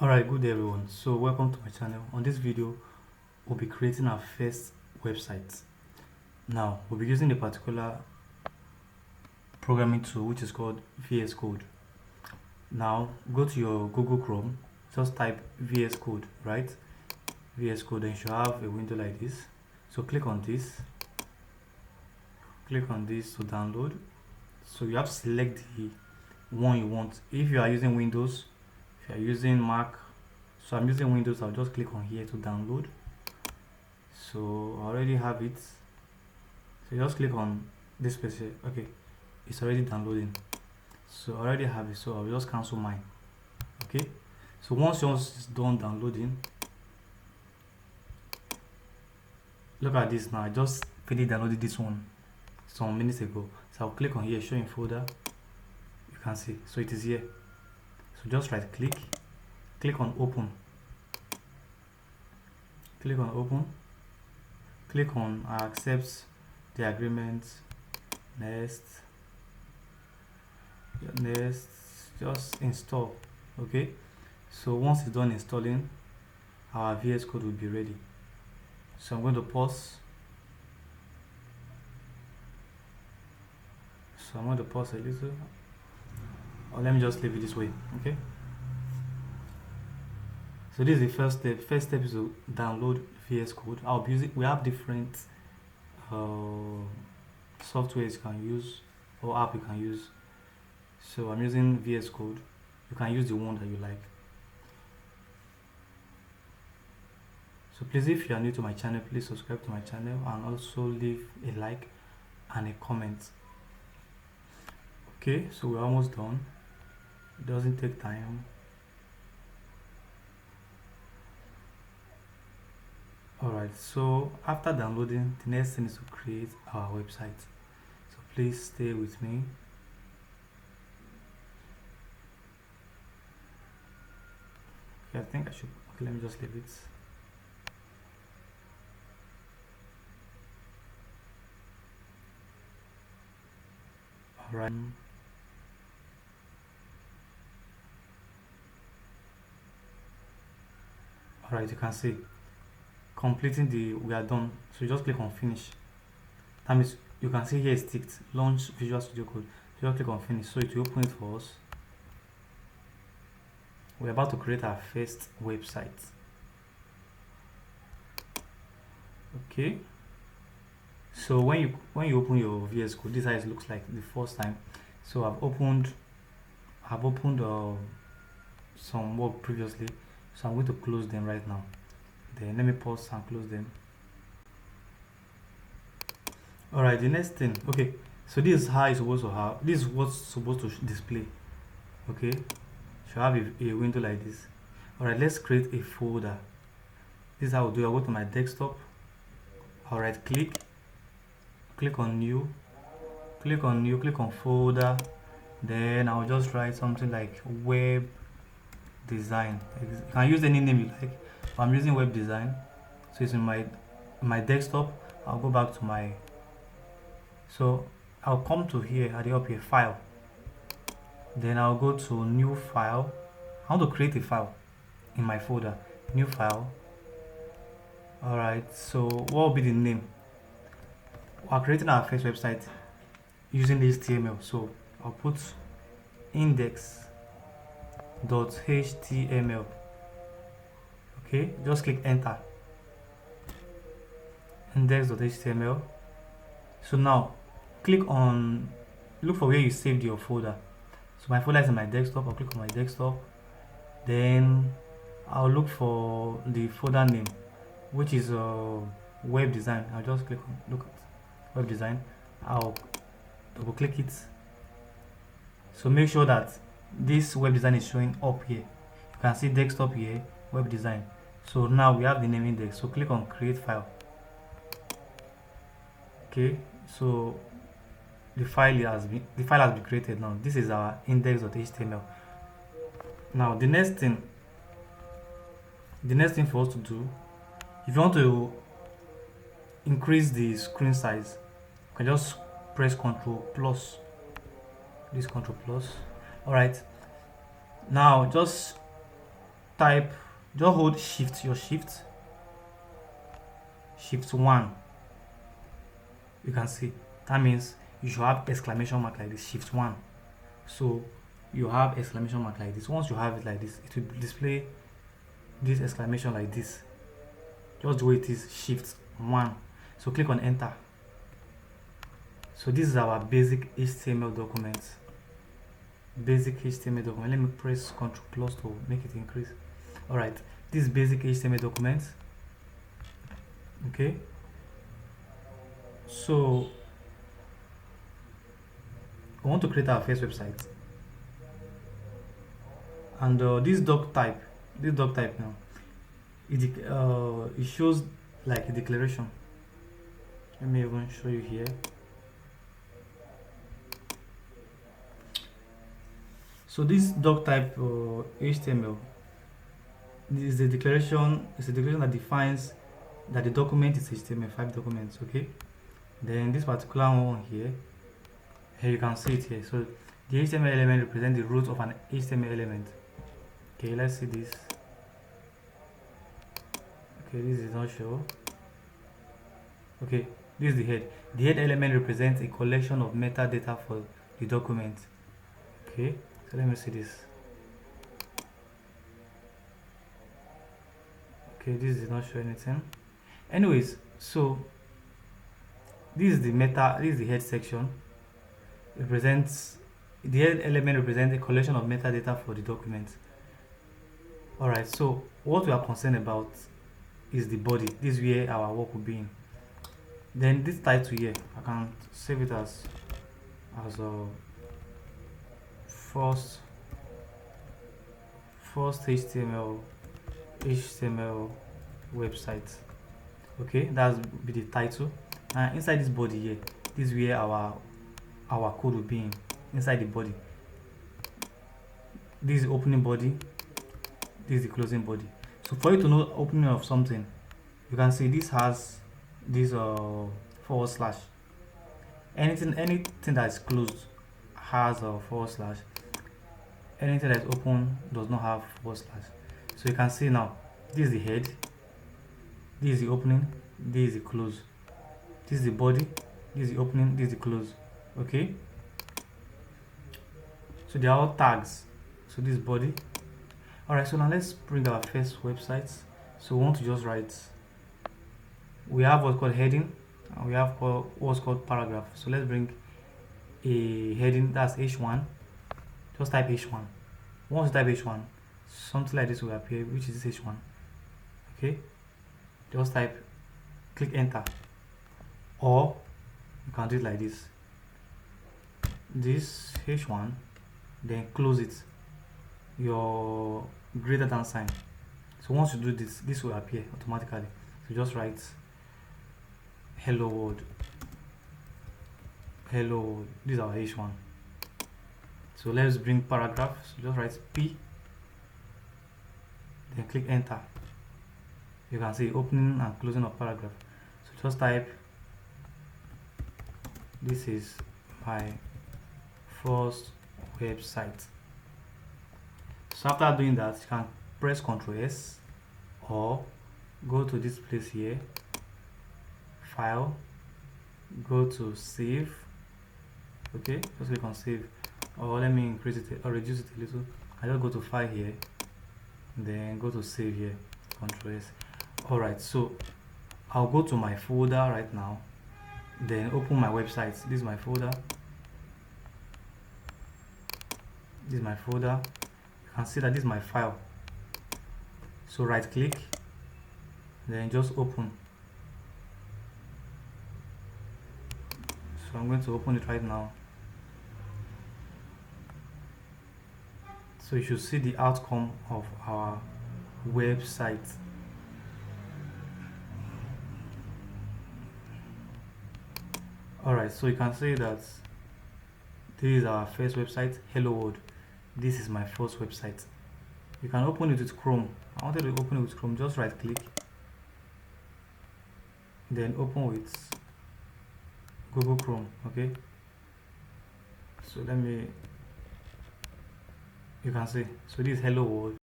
Alright, good day everyone. So welcome to my channel. On this video, we'll be creating our first website. Now, we'll be using a particular programming tool which is called VS Code. Now, go to your Google Chrome, just type VS Code, right? VS Code, then you should have a window like this. So click on this to download. So you have to select the one you want. If you are using Windows, if you are using Mac, so I'm using Windows, I'll just click on here to download. So I already have it. So just click on this place here. Okay, it's already downloading. So I already have it, so I'll just cancel mine. Okay, so once yours is done downloading, look at this now. I just finished downloading this one some minutes ago. So I'll click on here, show in folder. You can see, so it is here. So just right click on open, click on I accept the agreement, next, just install. Okay, so once it's done installing, our VS Code will be ready. So I'm going to pause. So I'm going to pause a little, or let me just leave it this way. Okay, so this is the first step. First step is to download VS Code. I'll be using, we have different softwares you can use or app you can use. So I'm using VS Code. You can use the one that you like. So please, if you are new to my channel, please subscribe to my channel and also leave a like and a comment. Okay, so we're almost done. It doesn't take time. Alright, so after downloading, the next thing is to create our website. So please stay with me. Okay, I think I should, okay, let me just leave it. Alright. Alright, you can see completing we are done. So you just click on finish. That means you can see here it's ticked, launch Visual Studio Code. So just click on finish, so it will open it for us. We're about to create our first website. Okay, so when you open your VS Code, this is how it looks like the first time. So I've opened some work previously, so I'm going to close them right now. Then let me pause and close them. Alright, the next thing, okay, so this is how it's supposed to have, this is what's supposed to display. Okay, should have a window like this. Alright, let's create a folder. This is how I'll do. I'll go to my desktop. Alright, click on new, click on folder. Then I'll just write something like web design. You can use any name you like. I'm using web design, so it's in my desktop. I'll go back to my, so I'll come to here at the up here, file. Then I'll go to new file. I want to create a file in my folder, new file. Alright, so what will be the name? We're creating our first website using HTML, so I'll put index.html. Okay, just click enter. Index.html. So now look for where you saved your folder. So my folder is in my desktop. I'll click on my desktop. Then I'll look for the folder name, which is web design. I'll just look at web design. I'll double click it. So make sure that this web design is showing up here. You can see desktop here, web design. So now we have the name index. So click on create file. Okay, so the file has been created now. This is our index.html. Now the next thing for us to do, if you want to increase the screen size, you can just press Ctrl plus. This Ctrl plus. Alright, now just type, just hold your shift 1. You can see that means you should have exclamation mark like this, shift 1. So you have exclamation mark like this. Once you have it like this, it will display this exclamation like this, just the way it is, shift 1. So click on enter. So this is our basic HTML document. Let me press Ctrl plus to make it increase. All right, this is basic HTML document. Okay, so we want to create our first website, and this doc type now, it shows like a declaration. Let me even show you here. So this doc type HTML, this is a declaration. It's a declaration that defines that the document is HTML5 documents. Okay, then this particular one here you can see it here. So the HTML element represents the root of an HTML element. Okay, let's see this. Okay, this is not sure. Okay, this is the head. The head element represents a collection of metadata for the document. Okay, so let me see this. Okay, this is not show anything. Anyways, so this is the head section. The head element represents a collection of metadata for the document. Alright, so what we are concerned about is the body. This is where our work will be in. Then this title here, I can save it as a first HTML website. Okay, that's be the title. And inside this body here, this is where our code will be in, inside the body. This is the opening body, this is the closing body. So for you to know opening of something, you can see this has this forward slash. Anything that is closed has a forward slash. Anything that is open does not have forward slash. So you can see now, this is the head, this is the opening, this is the close, this is the body, this is the opening, this is the close. Okay, so they are all tags. So this body. Alright, so now let's bring our first website. So we want to just write, we have what's called heading and we have what's called paragraph. So let's bring a heading, that's h1. Just type h1. Once you type h1, something like this will appear, which is h1. Okay, just type, click enter, or you can do it like this h1, then close it, your greater than sign. So once you do this, this will appear automatically. So just write hello world. This is our h1. So let's bring paragraph. So just write p, then click enter. You can see opening and closing of paragraph. So just type, this is my first website. So after doing that, you can press Ctrl S or go to this place here, file, go to save. Okay, just click on save, or let me increase it or reduce it a little. I just go to file here, then go to save here, Ctrl S. Alright, so I'll go to my folder right now, then open my website. This is my folder. You can see that this is my file. So right click, then just open. So I'm going to open it right now. So you should see the outcome of our website. Alright, so you can see that this is our first website, hello world. This is my first website. You can open it with Chrome. I wanted to open it with Chrome. Just right click, then open with Google Chrome. Okay, so you can see, so this is hello world.